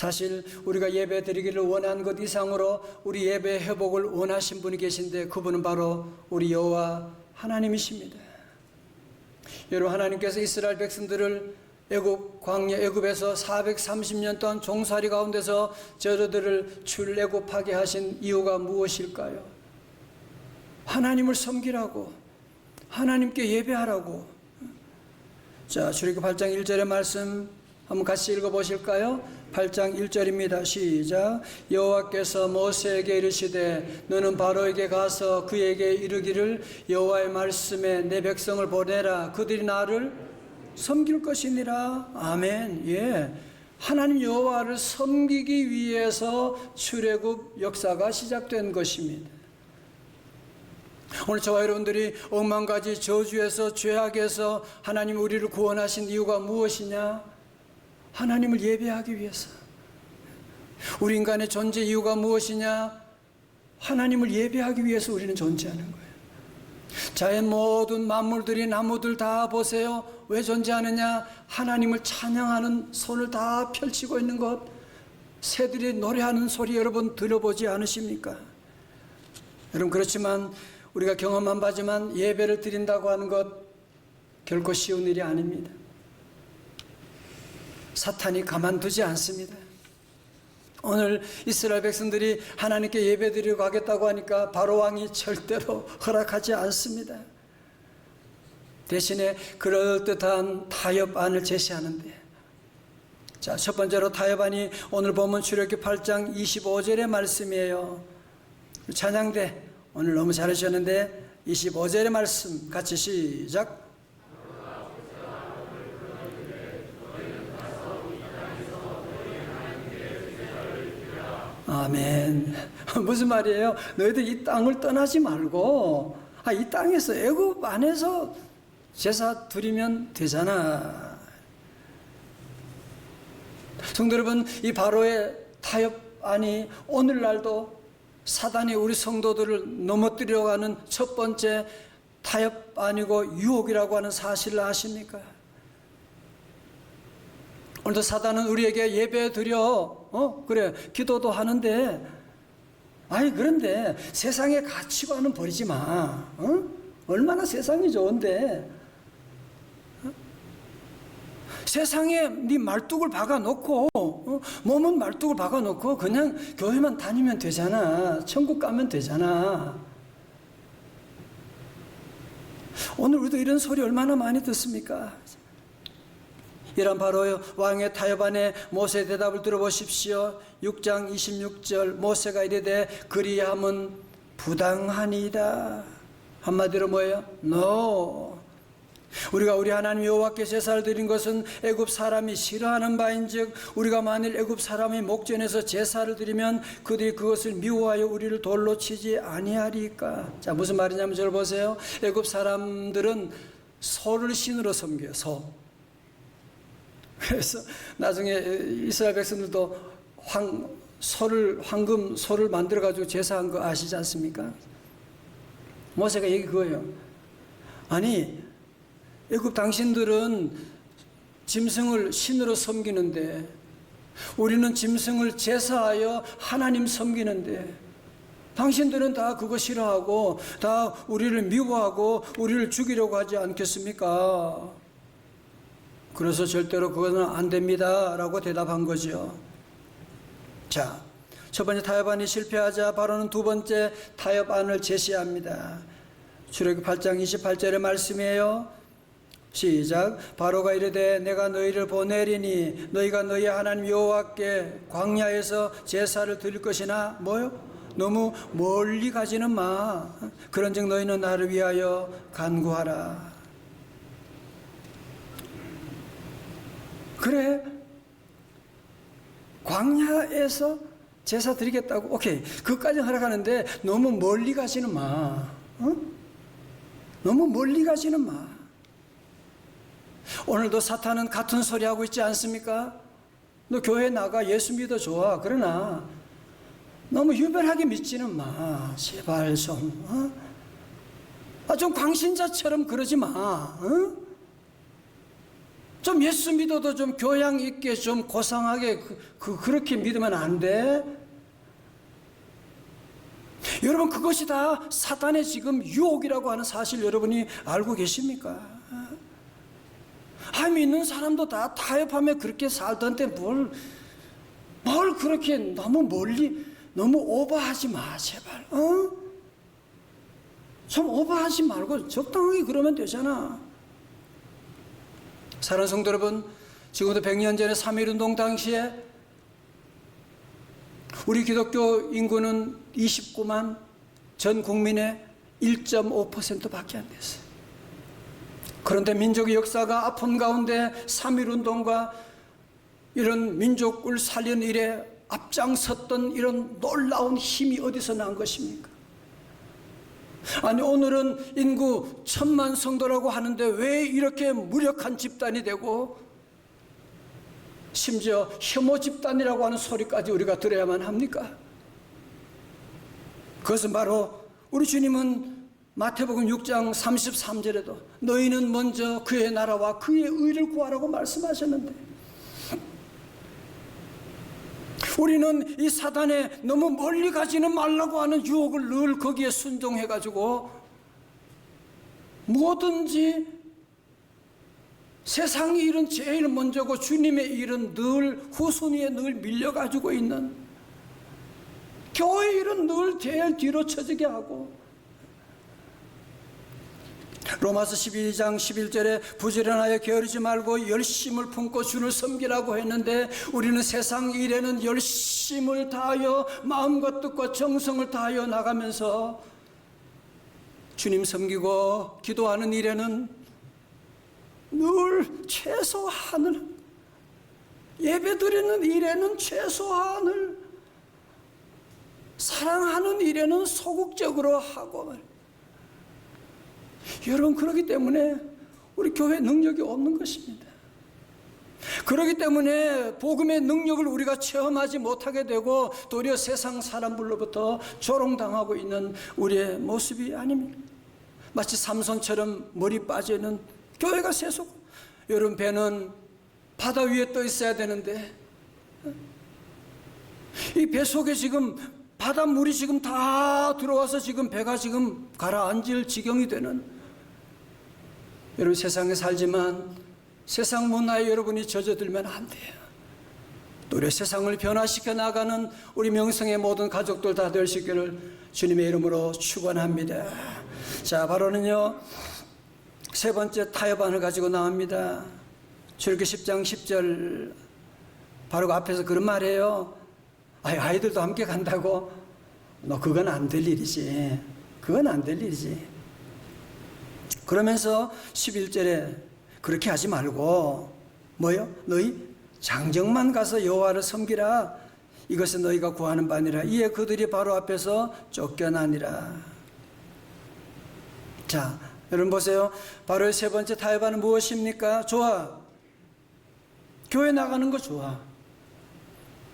사실 우리가 예배 드리기를 원한 것 이상으로 우리 예배 회복을 원하신 분이 계신데 그분은 바로 우리 여호와 하나님이십니다. 여러분, 하나님께서 이스라엘 백성들을 광야 애굽에서 430년 동안 종살이 가운데서 저들을 출애굽하게 하신 이유가 무엇일까요? 하나님을 섬기라고, 하나님께 예배하라고. 자, 출애굽 8장 1절의 말씀 한번 같이 읽어보실까요? 8장 1절입니다. 시작. 여호와께서 모세에게 이르시되 너는 바로에게 가서 그에게 이르기를 여호와의 말씀에 내 백성을 보내라. 그들이 나를 섬길 것이니라. 아멘. 예, 하나님 여호와를 섬기기 위해서 출애굽 역사가 시작된 것입니다. 오늘 저와 여러분들이 억만 가지 저주에서 죄악에서 하나님 우리를 구원하신 이유가 무엇이냐? 하나님을 예배하기 위해서. 우리 인간의 존재 이유가 무엇이냐? 하나님을 예배하기 위해서 우리는 존재하는 거예요. 자연 모든 만물들이, 나무들 다 보세요. 왜 존재하느냐? 하나님을 찬양하는 손을 다 펼치고 있는 것. 새들이 노래하는 소리 여러분 들어보지 않으십니까? 여러분, 그렇지만 우리가 경험한 바지만 예배를 드린다고 하는 것 결코 쉬운 일이 아닙니다. 사탄이 가만두지 않습니다. 오늘 이스라엘 백성들이 하나님께 예배드리고 하겠다고 하니까 바로 왕이 절대로 허락하지 않습니다. 대신에 그럴듯한 타협안을 제시하는데, 자, 첫 번째로 타협안이 오늘 본문 출애굽 8장 25절의 말씀이에요. 찬양대 오늘 너무 잘하셨는데 25절의 말씀 같이 시작. 아멘. 무슨 말이에요? 너희들 이 땅을 떠나지 말고 이 땅에서, 애굽 안에서 제사 드리면 되잖아. 성도 여러분, 이 바로의 타협안이 오늘날도 사단이 우리 성도들을 넘어뜨리려고 하는 첫 번째 타협안이고 유혹이라고 하는 사실을 아십니까? 오늘도 사단은 우리에게 예배 드려, 그래, 기도도 하는데, 그런데 세상의 가치관은 버리지 마. 얼마나 세상이 좋은데. 세상에 네 말뚝을 박아놓고, 몸은 말뚝을 박아놓고 그냥 교회만 다니면 되잖아. 천국 가면 되잖아. 오늘 우리도 이런 소리 얼마나 많이 듣습니까? 이런 바로 왕의 타협안에 모세의 대답을 들어보십시오. 6장 26절 모세가 이르되 그리함은 부당하니이다. 한마디로 뭐예요? No. 우리가 우리 하나님 여호와께 제사를 드린 것은 애굽 사람이 싫어하는 바인즉 우리가 만일 애굽 사람이 목전에서 제사를 드리면 그들이 그것을 미워하여 우리를 돌로 치지 아니하리까. 자, 무슨 말이냐면 저를 보세요. 애굽 사람들은 소를 신으로 섬겨요. 소. 그래서 나중에 이스라엘 백성들도 황금 소를 만들어 가지고 제사한 거 아시지 않습니까? 모세가 얘기 그거예요. 아니, 애굽 당신들은 짐승을 신으로 섬기는데 우리는 짐승을 제사하여 하나님 섬기는데 당신들은 다 그거 싫어하고 다 우리를 미워하고 우리를 죽이려고 하지 않겠습니까? 그래서 절대로 그거는 안 됩니다 라고 대답한 거죠. 자, 첫 번째 타협안이 실패하자 바로는 두 번째 타협안을 제시합니다. 출애굽 8장 28절의 말씀이에요. 시작. 바로가 이르되 내가 너희를 보내리니 너희가 너희 하나님 여호와께 광야에서 제사를 드릴 것이나 뭐요? 너무 멀리 가지는 마. 그런즉 너희는 나를 위하여 간구하라. 그래, 광야에서 제사 드리겠다고, 오케이, 그것까지 허락하는데 너무 멀리 가지는 마. 너무 멀리 가지는 마. 오늘도 사탄은 같은 소리 하고 있지 않습니까? 너 교회 나가, 예수 믿어 좋아. 그러나 너무 유별하게 믿지는 마. 제발 좀, 좀 광신자처럼 그러지 마. 좀 예수 믿어도 좀 교양 있게 좀 고상하게 그렇게 믿으면 안 돼? 여러분, 그것이 다 사단의 지금 유혹이라고 하는 사실 여러분이 알고 계십니까? 믿는 사람도 다 타협하며 그렇게 살던데 뭘 그렇게 너무 멀리 너무 오버하지 마, 제발. 좀 오버하지 말고 적당하게 그러면 되잖아. 사랑하는 성도 여러분, 지금부터 100년 전에 3.1운동 당시에 우리 기독교 인구는 29만, 전 국민의 1.5%밖에 안 됐어요. 그런데 민족의 역사가 아픔 가운데 3.1운동과 이런 민족을 살리는 일에 앞장섰던 이런 놀라운 힘이 어디서 난 것입니까? 아니, 오늘은 인구 1,000만 성도라고 하는데 왜 이렇게 무력한 집단이 되고 심지어 혐오 집단이라고 하는 소리까지 우리가 들어야만 합니까? 그것은 바로 우리 주님은 마태복음 6장 33절에도 너희는 먼저 그의 나라와 그의 의를 구하라고 말씀하셨는데, 우리는 이 사단에 너무 멀리 가지는 말라고 하는 유혹을 늘 거기에 순종해가지고 뭐든지 세상 일은 제일 먼저고 주님의 일은 늘 후순위에 늘 밀려가지고 있는, 교회 일은 늘 제일 뒤로 처지게 하고, 로마서 12장 11절에 부지런하여 게으르지 말고 열심을 품고 주를 섬기라고 했는데, 우리는 세상 일에는 열심을 다하여 마음과 뜻과 정성을 다하여 나가면서 주님 섬기고 기도하는 일에는 늘 최소한을, 예배드리는 일에는 최소한을, 사랑하는 일에는 소극적으로 하고, 여러분, 그렇기 때문에 우리 교회 능력이 없는 것입니다. 그렇기 때문에 복음의 능력을 우리가 체험하지 못하게 되고 도리어 세상 사람들로부터 조롱당하고 있는 우리의 모습이 아닙니까? 마치 삼손처럼 머리 빠져있는 교회가 세속. 여러분, 배는 바다 위에 떠 있어야 되는데 이 배 속에 지금 바닷물이 지금 다 들어와서 지금 배가 지금 가라앉을 지경이 되는, 여러분, 세상에 살지만 세상 문화에 여러분이 젖어들면 안 돼요. 또 우리 세상을 변화시켜 나가는 우리 명성의 모든 가족들 다 될 수 있기를 주님의 이름으로 축원합니다. 자, 바로는요, 세 번째 타협안을 가지고 나옵니다. 출애굽기 10장 10절, 바로 그 앞에서 그런 말이에요. 아이들도 함께 간다고? 너 그건 안 될 일이지. 그건 안 될 일이지. 그러면서 11절에 그렇게 하지 말고 뭐요? 너희 장정만 가서 여호와를 섬기라. 이것은 너희가 구하는 바니라. 이에 그들이 바로 앞에서 쫓겨나니라. 자, 여러분 보세요. 바로의 세 번째 타협안은 무엇입니까? 좋아. 교회 나가는 거 좋아.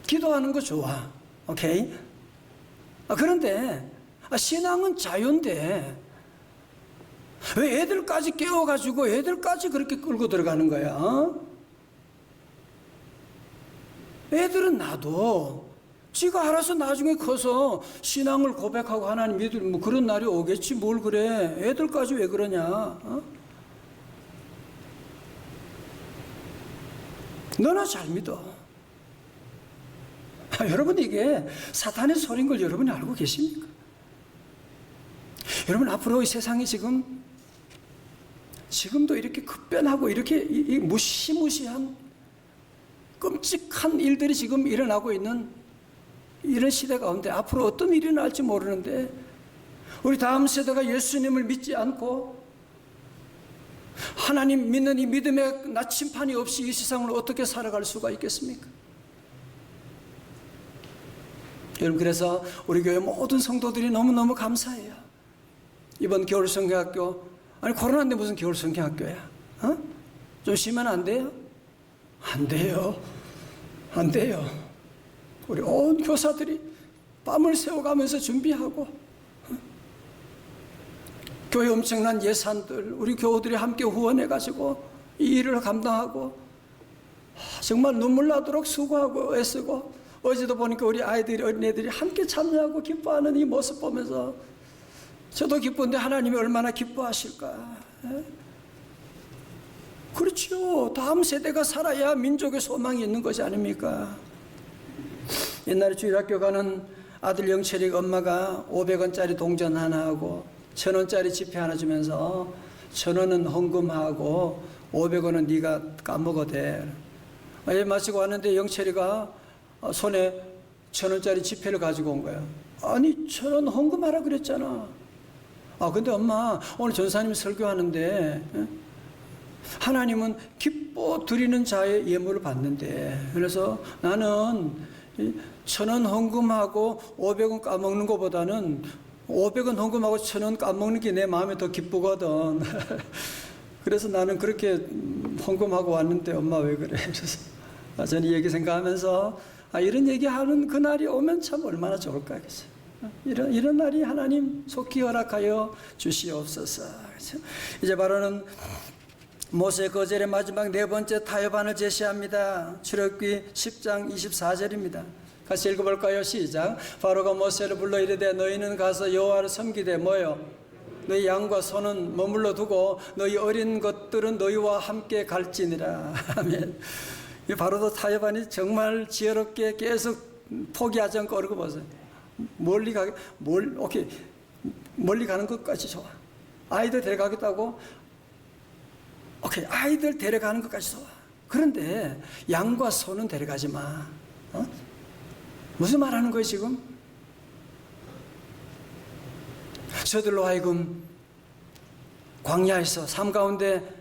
기도하는 거 좋아. 오케이? 그런데 신앙은 자유인데 왜 애들까지 깨워가지고 애들까지 그렇게 끌고 들어가는 거야? 애들은 놔둬. 지가 알아서 나중에 커서 신앙을 고백하고 하나님 믿을 뭐 그런 날이 오겠지. 뭘 그래. 애들까지 왜 그러냐? 너나 잘 믿어. 여러분, 이게 사탄의 소리인 걸 여러분이 알고 계십니까? 여러분, 앞으로 이 세상이 지금도 이렇게 급변하고 이렇게 이 무시무시한 끔찍한 일들이 지금 일어나고 있는 이런 시대 가운데 앞으로 어떤 일이 날지 모르는데, 우리 다음 세대가 예수님을 믿지 않고 하나님 믿는 이 믿음의 나침판이 없이 이 세상을 어떻게 살아갈 수가 있겠습니까? 여러분, 그래서 우리 교회 모든 성도들이 너무너무 감사해요. 이번 겨울 성경학교, 아니 코로나인데 무슨 겨울 성경학교야? 좀 쉬면 안 돼요? 안 돼요. 안 돼요. 우리 온 교사들이 밤을 새워가면서 준비하고, 교회 엄청난 예산들 우리 교우들이 함께 후원해가지고 이 일을 감당하고 정말 눈물 나도록 수고하고 애쓰고, 어제도 보니까 우리 아이들이, 어린애들이 함께 참여하고 기뻐하는 이 모습 보면서 저도 기쁜데 하나님이 얼마나 기뻐하실까. 그렇죠. 다음 세대가 살아야 민족의 소망이 있는 것이 아닙니까? 옛날에 주일학교 가는 아들 영철이가 엄마가 500원짜리 동전 하나 하고 1000원짜리 지폐 하나 주면서 1000원은 헌금하고 500원은 네가 까먹어대. 마치고 왔는데 영철이가 손에 1000원짜리 지폐를 가지고 온 거예요. 아니 1000원 헌금하라 그랬잖아. 근데 엄마 오늘 전사님 설교하는데 하나님은 기뻐 드리는 자의 예물을 받는데, 그래서 나는 1000원 헌금하고 500원 까먹는 것보다는 500원 헌금하고 1000원 까먹는 게 내 마음에 더 기쁘거든. 그래서 나는 그렇게 헌금하고 왔는데 엄마 왜 그래? 그래서 저는 이 얘기 생각하면서 이런 얘기하는 그날이 오면 참 얼마나 좋을까 하겠어요. 이런 날이 하나님 속히 허락하여 주시옵소서. 이제 바로는 모세 거절의 마지막 네 번째 타협안을 제시합니다. 출애굽기 10장 24절입니다. 같이 읽어볼까요? 시작. 바로가 모세를 불러 이르되 너희는 가서 여호와를 섬기되 뭐요? 너희 양과 소는 머물러 두고 너희 어린 것들은 너희와 함께 갈지니라. 아멘. 이 바로도 타협안이 정말 지혜롭게 계속 포기하지 않고 읽어보세요. 멀리 가는 것까지 좋아. 아이들 데려가겠다고? 오케이, 아이들 데려가는 것까지 좋아. 그런데 양과 소는 데려가지 마. 무슨 말 하는 거예요 지금? 저들로 하여금 광야에서 삶 가운데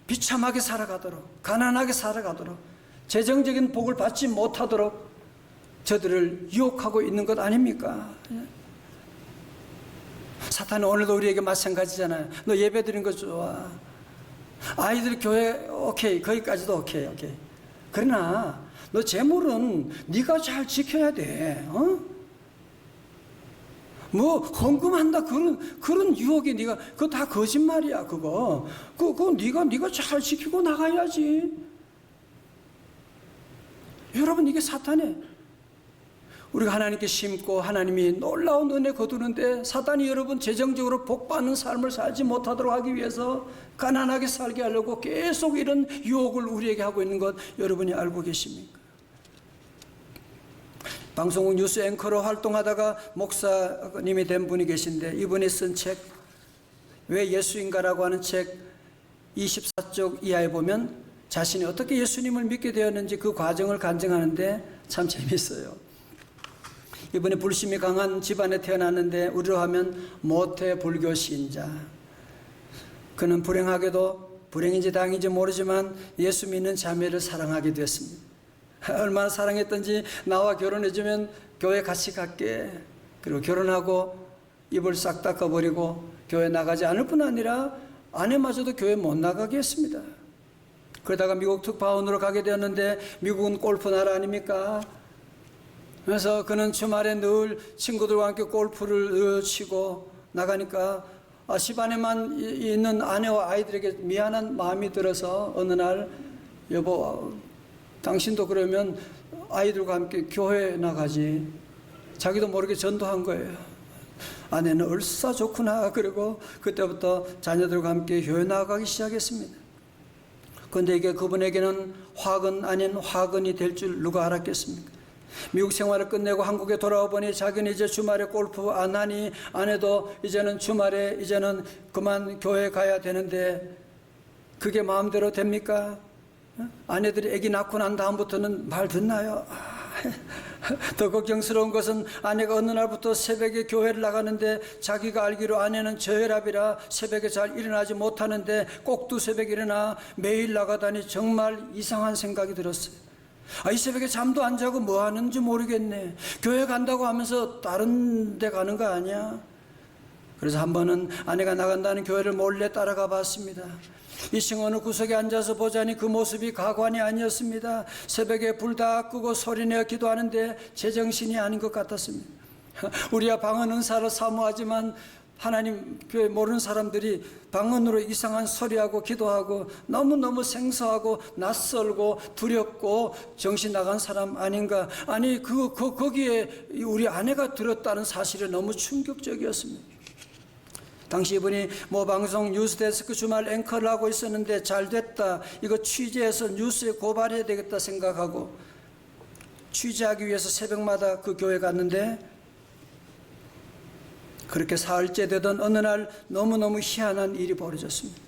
비참하게 살아가도록, 가난하게 살아가도록, 재정적인 복을 받지 못하도록 저들을 유혹하고 있는 것 아닙니까? 사탄은 오늘도 우리에게 마찬가지잖아요. 너 예배 드린 거 좋아. 아이들 교회 오케이, 거기까지도 오케이. 그러나 너 재물은 네가 잘 지켜야 돼. 뭐 헌금한다 그런 유혹이 네가 그거 다 거짓말이야. 그거 네가 잘 지키고 나가야지. 여러분, 이게 사탄의, 우리가 하나님께 심고 하나님이 놀라운 은혜 거두는데 사탄이 여러분 재정적으로 복받는 삶을 살지 못하도록 하기 위해서 가난하게 살게 하려고 계속 이런 유혹을 우리에게 하고 있는 것 여러분이 알고 계십니까? 방송국 뉴스 앵커로 활동하다가 목사님이 된 분이 계신데, 이분이 쓴 책 왜 예수인가라고 하는 책 24쪽 이하에 보면 자신이 어떻게 예수님을 믿게 되었는지 그 과정을 간증하는데 참 재밌어요. 이분이 불심이 강한 집안에 태어났는데 우리로 하면 모태 불교 신자. 그는 불행하게도, 불행인지 다행인지 모르지만 예수 믿는 자매를 사랑하게 되었습니다. 얼마나 사랑했던지 나와 결혼해주면 교회 같이 갈게. 그리고 결혼하고 입을 싹 닦아버리고 교회 나가지 않을 뿐 아니라 아내마저도 교회 못 나가게 했습니다. 그러다가 미국 특파원으로 가게 되었는데 미국은 골프 나라 아닙니까? 그래서 그는 주말에 늘 친구들과 함께 골프를 치고 나가니까 집안에만 있는 아내와 아이들에게 미안한 마음이 들어서 어느 날, 여보 당신도 그러면 아이들과 함께 교회 나가지. 자기도 모르게 전도한 거예요. 아내는 얼싸 좋구나. 그리고 그때부터 자녀들과 함께 교회 나가기 시작했습니다. 그런데 이게 그분에게는 화근 아닌 화근이 될 줄 누가 알았겠습니까? 미국 생활을 끝내고 한국에 돌아와 보니 자기는 이제 주말에 골프 안 하니 아내도 이제는 주말에 이제는 그만 교회 가야 되는데 그게 마음대로 됩니까? 아내들이 아기 낳고 난 다음부터는 말 듣나요? 더 걱정스러운 것은 아내가 어느 날부터 새벽에 교회를 나가는데 자기가 알기로 아내는 저혈압이라 새벽에 잘 일어나지 못하는데 꼭두 새벽에 일어나 매일 나가다니 정말 이상한 생각이 들었어요. 이 새벽에 잠도 안 자고 뭐 하는지 모르겠네. 교회 간다고 하면서 다른 데 가는 거 아니야? 그래서 한 번은 아내가 나간다는 교회를 몰래 따라가 봤습니다. 2층 어느 구석에 앉아서 보자니 그 모습이 가관이 아니었습니다. 새벽에 불 다 끄고 소리내어 기도하는데 제정신이 아닌 것 같았습니다. 우리야 방언 은사를 사모하지만 하나님 교회 모르는 사람들이 방언으로 이상한 소리하고 기도하고 너무너무 생소하고 낯설고 두렵고 정신 나간 사람 아닌가. 아니 거기에 우리 아내가 들었다는 사실이 너무 충격적이었습니다. 당시 이분이 방송 뉴스데스크 주말 앵커를 하고 있었는데 잘 됐다, 이거 취재해서 뉴스에 고발해야 되겠다 생각하고 취재하기 위해서 새벽마다 그 교회 갔는데, 그렇게 사흘째 되던 어느 날 너무너무 희한한 일이 벌어졌습니다.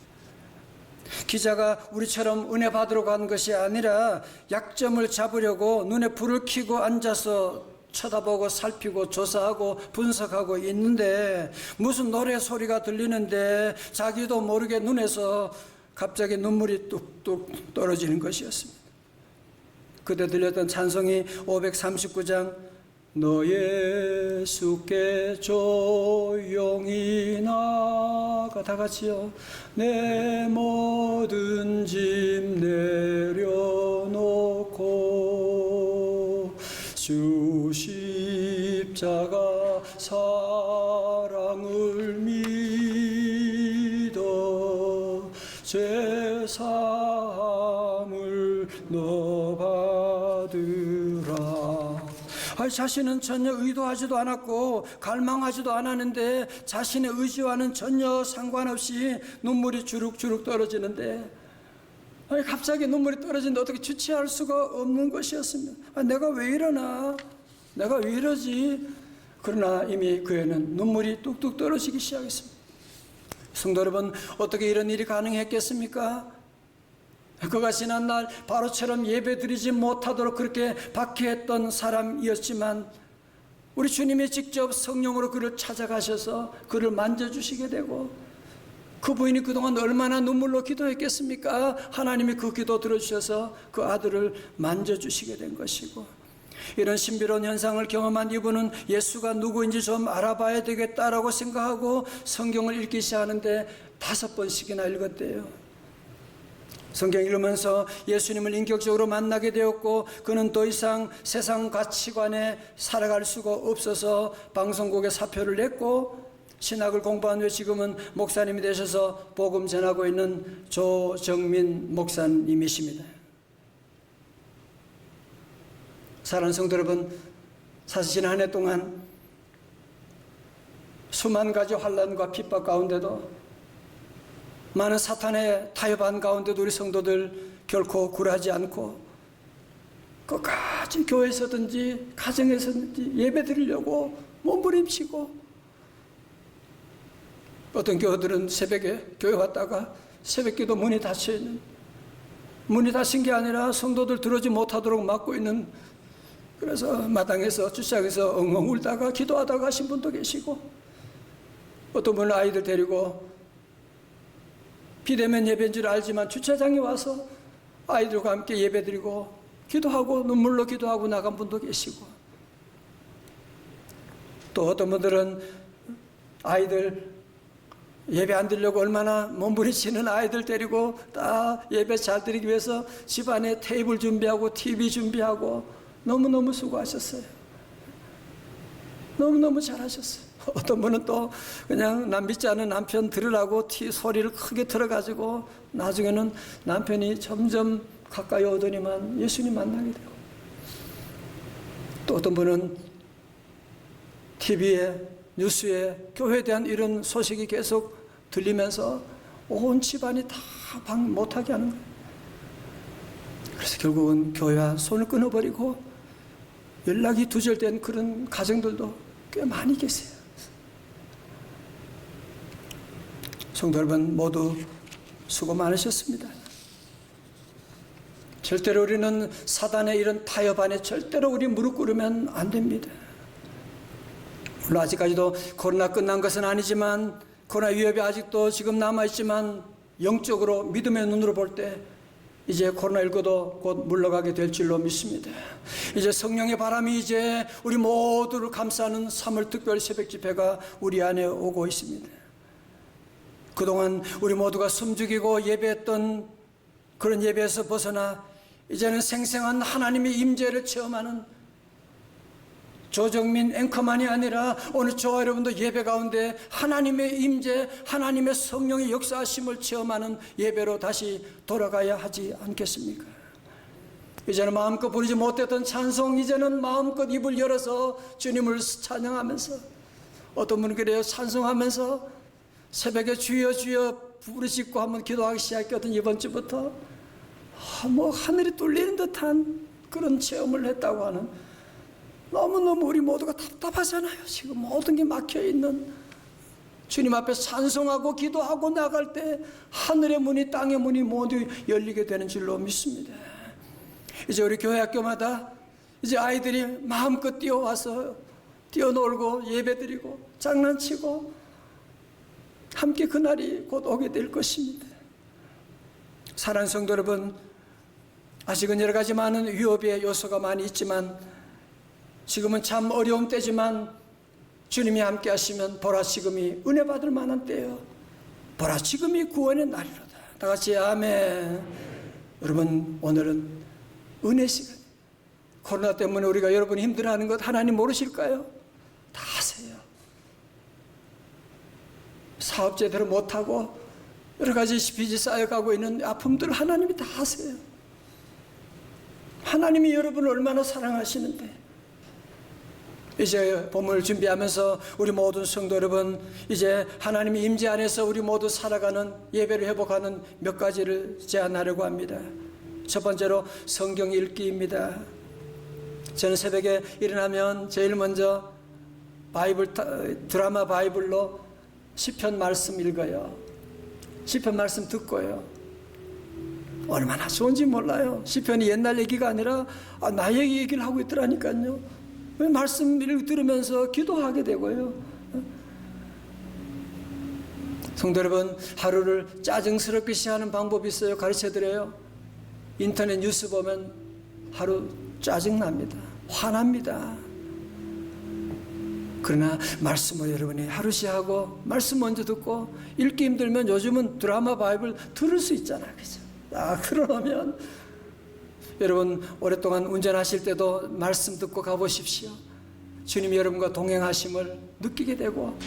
기자가 우리처럼 은혜 받으러 간 것이 아니라 약점을 잡으려고 눈에 불을 켜고 앉아서 쳐다보고 살피고 조사하고 분석하고 있는데, 무슨 노래 소리가 들리는데 자기도 모르게 눈에서 갑자기 눈물이 뚝뚝 떨어지는 것이었습니다. 그때 들렸던 찬송이 539장 너 예수께 조용히 나가, 다 같이요. 내 모든 짐 내려놓고 주 십자가 사랑을 믿어 죄 사함을 너 받으라. 자신은 전혀 의도하지도 않았고 갈망하지도 않았는데 자신의 의지와는 전혀 상관없이 눈물이 주룩주룩 떨어지는데, 갑자기 눈물이 떨어지는데 어떻게 주체할 수가 없는 것이었습니다. 내가 왜 이러나, 내가 왜 이러지. 그러나 이미 그에는 눈물이 뚝뚝 떨어지기 시작했습니다. 성도 여러분, 어떻게 이런 일이 가능했겠습니까? 그가 지난날 바로처럼 예배드리지 못하도록 그렇게 박해했던 사람이었지만, 우리 주님이 직접 성령으로 그를 찾아가셔서 그를 만져주시게 되고, 그 부인이 그동안 얼마나 눈물로 기도했겠습니까? 하나님이 그 기도 들어주셔서 그 아들을 만져주시게 된 것이고, 이런 신비로운 현상을 경험한 이분은 예수가 누구인지 좀 알아봐야 되겠다라고 생각하고 성경을 읽기 시작하는데 5번씩이나 읽었대요. 성경 읽으면서 예수님을 인격적으로 만나게 되었고, 그는 더 이상 세상 가치관에 살아갈 수가 없어서 방송국에 사표를 냈고, 신학을 공부한 후에 지금은 목사님이 되셔서 복음 전하고 있는 조정민 목사님이십니다. 사랑하는 성도 여러분, 사실 지난 한 해 동안 수만 가지 환난과 핍박 가운데도, 많은 사탄의 타협한 가운데도 우리 성도들 결코 굴하지 않고 끝까지 교회에서든지 가정에서든지 예배 드리려고 몸부림치고, 어떤 교회들은 새벽에 교회 왔다가 새벽기도 문이 닫혀있는, 문이 닫힌 게 아니라 성도들 들어오지 못하도록 막고 있는, 그래서 마당에서 주차장에서 엉엉 울다가 기도하다가 하신 분도 계시고, 어떤 분은 아이들 데리고 비대면 예배인 줄 알지만 주차장에 와서 아이들과 함께 예배드리고 기도하고 눈물로 기도하고 나간 분도 계시고, 또 어떤 분들은 아이들 예배 안 드리려고 얼마나 몸부림치는 아이들 데리고 다 예배 잘 드리기 위해서 집안에 테이블 준비하고 TV 준비하고 너무너무 수고하셨어요. 너무너무 잘하셨어요. 어떤 분은 또 그냥 남 믿지 않은 남편 들으라고 소리를 크게 틀어가지고 나중에는 남편이 점점 가까이 오더니만 예수님 만나게 되고, 또 어떤 분은 TV에 뉴스에 교회에 대한 이런 소식이 계속 들리면서 온 집안이 다 방 못하게 하는 거예요. 그래서 결국은 교회와 손을 끊어버리고 연락이 두절된 그런 가정들도 꽤 많이 계세요. 성도 여러분, 모두 수고 많으셨습니다. 절대로 우리는 사단의 이런 타협 안에 절대로 우리 무릎 꿇으면 안 됩니다. 물론 아직까지도 코로나 끝난 것은 아니지만, 코로나 위협이 아직도 지금 남아있지만, 영적으로 믿음의 눈으로 볼 때 이제 코로나19도 곧 물러가게 될 줄로 믿습니다. 이제 성령의 바람이 이제 우리 모두를 감싸는 3월 특별 새벽 집회가 우리 안에 오고 있습니다. 그동안 우리 모두가 숨죽이고 예배했던 그런 예배에서 벗어나 이제는 생생한 하나님의 임재를 체험하는 조정민 앵커만이 아니라 오늘 저와 여러분도 예배 가운데 하나님의 임재, 하나님의 성령의 역사하심을 체험하는 예배로 다시 돌아가야 하지 않겠습니까? 이제는 마음껏 부르지 못했던 찬송, 이제는 마음껏 입을 열어서 주님을 찬양하면서, 어떤 분은 그래요, 찬송하면서 새벽에 주여 주여 부르짖고 한번 기도하기 시작했거든. 이번 주부터 뭐 하늘이 뚫리는 듯한 그런 체험을 했다고 하는, 너무너무 우리 모두가 답답하잖아요. 지금 모든 게 막혀있는, 주님 앞에 찬송하고 기도하고 나갈 때 하늘의 문이 땅의 문이 모두 열리게 되는 줄로 믿습니다. 이제 우리 교회 학교마다 이제 아이들이 마음껏 뛰어와서 뛰어놀고 예배드리고 장난치고 함께 그날이 곧 오게 될 것입니다. 사랑하는 성도 여러분, 아직은 여러 가지 많은 위협의 요소가 많이 있지만, 지금은 참 어려운 때지만 주님이 함께 하시면 보라 지금이 은혜 받을 만한 때요, 보라 지금이 구원의 날이로다. 다 같이 아멘. 여러분, 오늘은 은혜 시간. 코로나 때문에 우리가 여러분이 힘들어하는 것 하나님 모르실까요? 다 아세요. 사업 제대로 못하고 여러 가지 빚이 쌓여가고 있는 아픔들 하나님이 다 아세요. 하나님이 여러분을 얼마나 사랑하시는데, 이제 봄을 준비하면서 우리 모든 성도 여러분, 이제 하나님의 임재 안에서 우리 모두 살아가는, 예배를 회복하는 몇 가지를 제안하려고 합니다. 첫 번째로 성경 읽기입니다. 저는 새벽에 일어나면 제일 먼저 드라마 바이블로 시편 말씀 읽어요. 시편 말씀 듣고요. 얼마나 좋은지 몰라요. 시편이 옛날 얘기가 아니라 나의 얘기를 하고 있더라니까요. 말씀을 들으면서 기도하게 되고요. 성도 여러분, 하루를 짜증스럽게 시작하는 방법이 있어요. 가르쳐드려요. 인터넷 뉴스 보면 하루 짜증납니다. 화납니다. 그러나 말씀을 여러분이 하루 시작하고 말씀 먼저 듣고, 읽기 힘들면 요즘은 드라마 바이블 들을 수 있잖아요. 그죠? 그러면 여러분, 오랫동안 운전하실 때도 말씀 듣고 가보십시오. 주님이 여러분과 동행하심을 느끼게 되고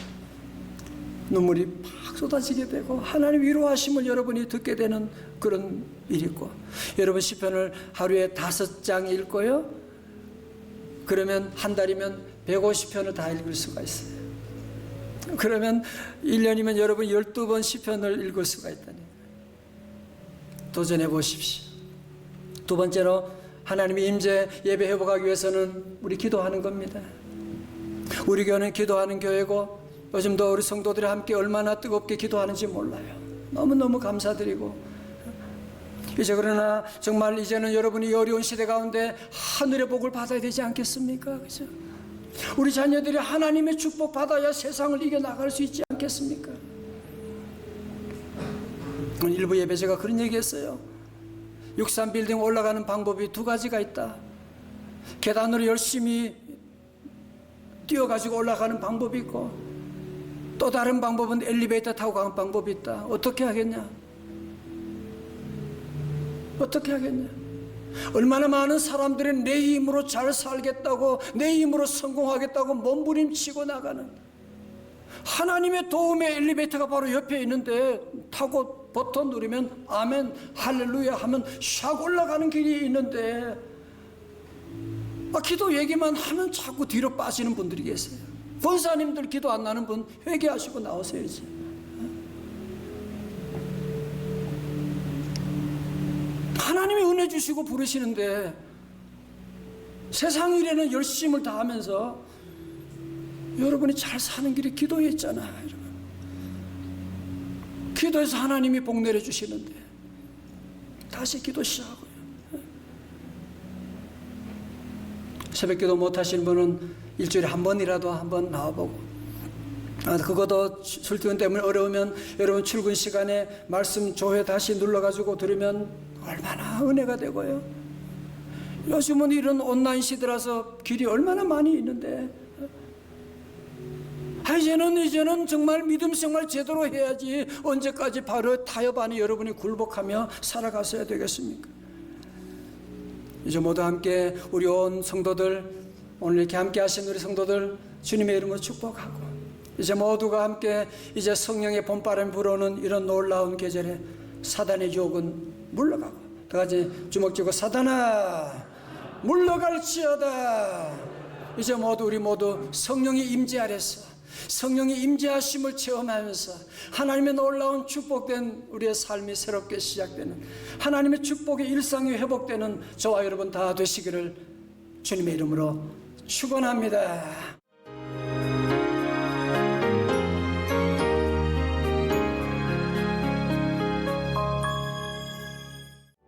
눈물이 팍 쏟아지게 되고 하나님 위로하심을 여러분이 듣게 되는 그런 일이 있고, 여러분 시편을 하루에 5장 읽고요, 그러면 한 달이면 150편을 다 읽을 수가 있어요. 그러면 1년이면 여러분 12번 시편을 읽을 수가 있다니, 도전해 보십시오. 두 번째로 하나님의 임재 예배 회복하기 위해서는 우리 기도하는 겁니다. 우리 교회는 기도하는 교회고, 요즘도 우리 성도들이 함께 얼마나 뜨겁게 기도하는지 몰라요. 너무너무 감사드리고, 이제 그러나 정말 이제는 여러분이 이 어려운 시대 가운데 하늘의 복을 받아야 되지 않겠습니까? 그죠? 우리 자녀들이 하나님의 축복 받아야 세상을 이겨나갈 수 있지 않겠습니까? 오늘 일부 예배 제가 그런 얘기했어요. 63빌딩 올라가는 방법이 2가지가 있다. 계단으로 열심히 뛰어가지고 올라가는 방법이 있고, 또 다른 방법은 엘리베이터 타고 가는 방법이 있다. 어떻게 하겠냐? 어떻게 하겠냐? 얼마나 많은 사람들이 내 힘으로 잘 살겠다고, 내 힘으로 성공하겠다고 몸부림치고 나가는, 하나님의 도움의 엘리베이터가 바로 옆에 있는데 타고 버튼 누르면 아멘 할렐루야 하면 샥 올라가는 길이 있는데, 기도 얘기만 하면 자꾸 뒤로 빠지는 분들이 계세요. 권사님들 기도 안 나는 분 회개하시고 나오셔야지. 하나님이 은혜 주시고 부르시는데 세상 일에는 열심을 다하면서 여러분이 잘 사는 길이 기도에 있잖아요. 여러분, 기도해서 하나님이 복 내려주시는데 다시 기도 시작하고요. 새벽기도 못하시는 분은 일주일에 한 번이라도 한번 나와보고, 그것도 출퇴근 때문에 어려우면 여러분 출근 시간에 말씀 조회 다시 눌러가지고 들으면 얼마나 은혜가 되고요. 요즘은 이런 온라인 시대라서 길이 얼마나 많이 있는데, 이제는 정말 믿음 생활 제대로 해야지 언제까지 바로 타협 안에 여러분이 굴복하며 살아가셔야 되겠습니까? 이제 모두 함께 우리 온 성도들 오늘 이렇게 함께 하신 우리 성도들 주님의 이름으로 축복하고, 이제 모두가 함께 이제 성령의 봄바람 불어오는 이런 놀라운 계절에 사단의 유혹은 물러가고, 다 같이 주먹 쥐고 사단아 물러갈지어다. 이제 모두 우리 모두 성령의 임재 아래서 성령의 임재하심을 체험하면서 하나님의 놀라운 축복된 우리의 삶이 새롭게 시작되는, 하나님의 축복의 일상이 회복되는 저와 여러분 다 되시기를 주님의 이름으로 축원합니다.